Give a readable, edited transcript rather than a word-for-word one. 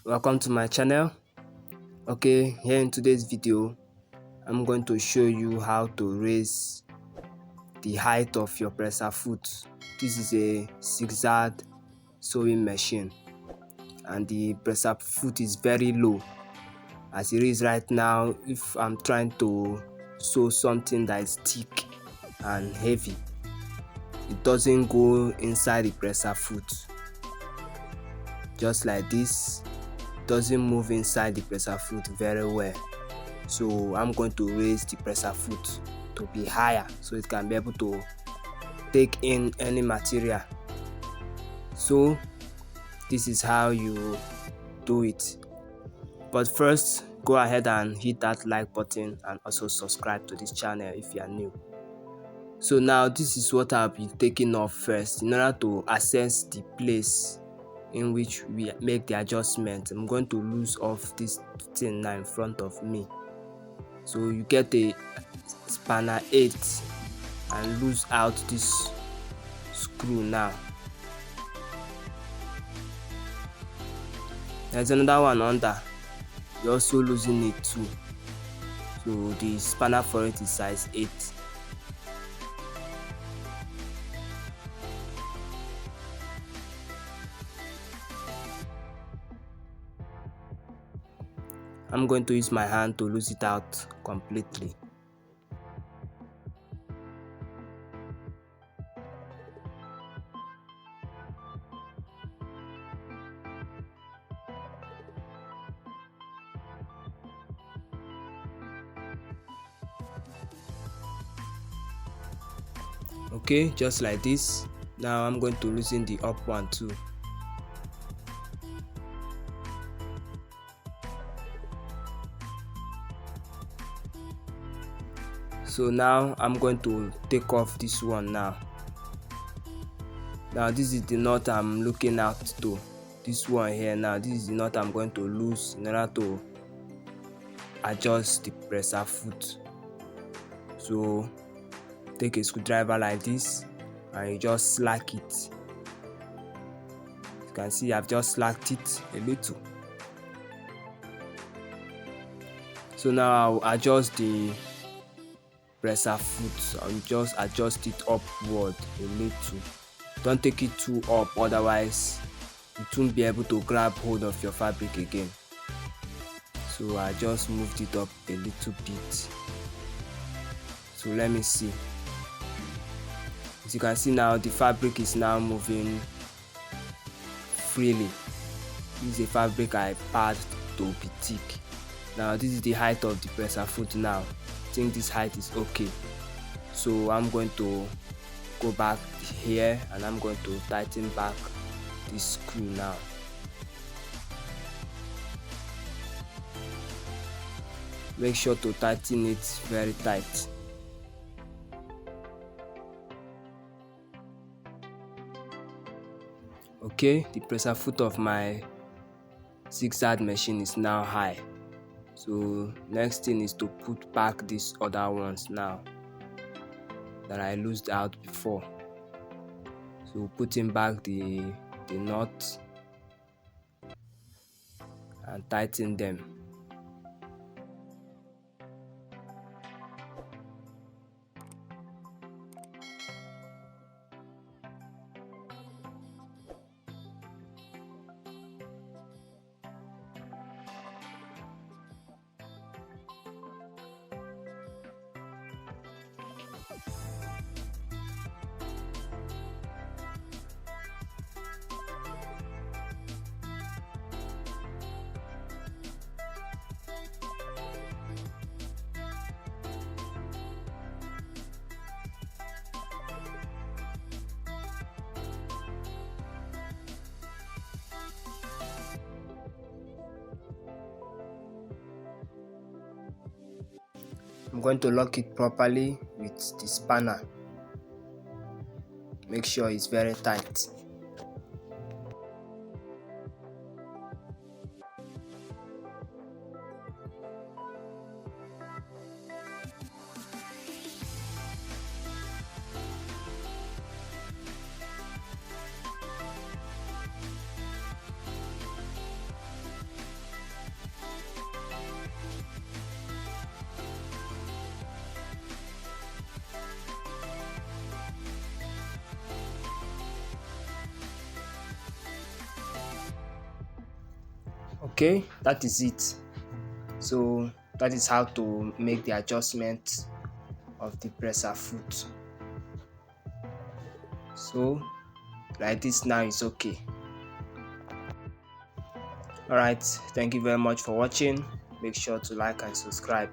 Welcome to my channel. Okay, here in today's video I'm going to show you how to raise the height of your presser foot. This is a Zigzag sewing machine and the presser foot is very low as it is right now. If I'm trying to sew something that is thick and heavy, it doesn't go inside the presser foot. Just like this, doesn't move inside the presser foot very well. So I'm going to raise the presser foot to be higher so it can be able to take in any material. So this is how you do it. But first, go ahead and hit that like button and also subscribe to this channel if you are new. So now this is what I'll be taking off first in order to access the place in which we make the adjustment. I'm going to lose off this thing now in front of me. So you get a spanner 8 and lose out this screw now. There's another one under, you're also losing it too. So the spanner for it is size 8. I'm going to use my hand to lose it out completely. Okay, just like this. Now I'm going to loosen the up one too. So now I'm going to take off this one now. Now this is the knot I'm looking at to. This one here now, this is the knot I'm going to lose in order to adjust the presser foot. So take a screwdriver like this and you just slack it. You can see I've just slacked it a little. So now I'll adjust the presser foot and just adjust it upward a little. Don't take it too up, otherwise it won't be able to grab hold of your fabric again. So I just moved it up a little bit. So let me see. As you can see now, the fabric is now moving freely. This is a fabric I padded to be thick. Now this is the height of the presser foot now. I think this height is okay. So I'm going to go back here and I'm going to tighten back this screw now. Make sure to tighten it very tight. Okay, the presser foot of my Zigzag machine is now high. So next thing is to put back these other ones now that I loosed out before. So putting back the nut and tighten them. I'm going to lock it properly with the spanner. Make sure it's very tight. Okay, that is it. So that is how to make the adjustment of the presser foot. So like this now is okay. Alright, thank you very much for watching. Make sure to like and subscribe.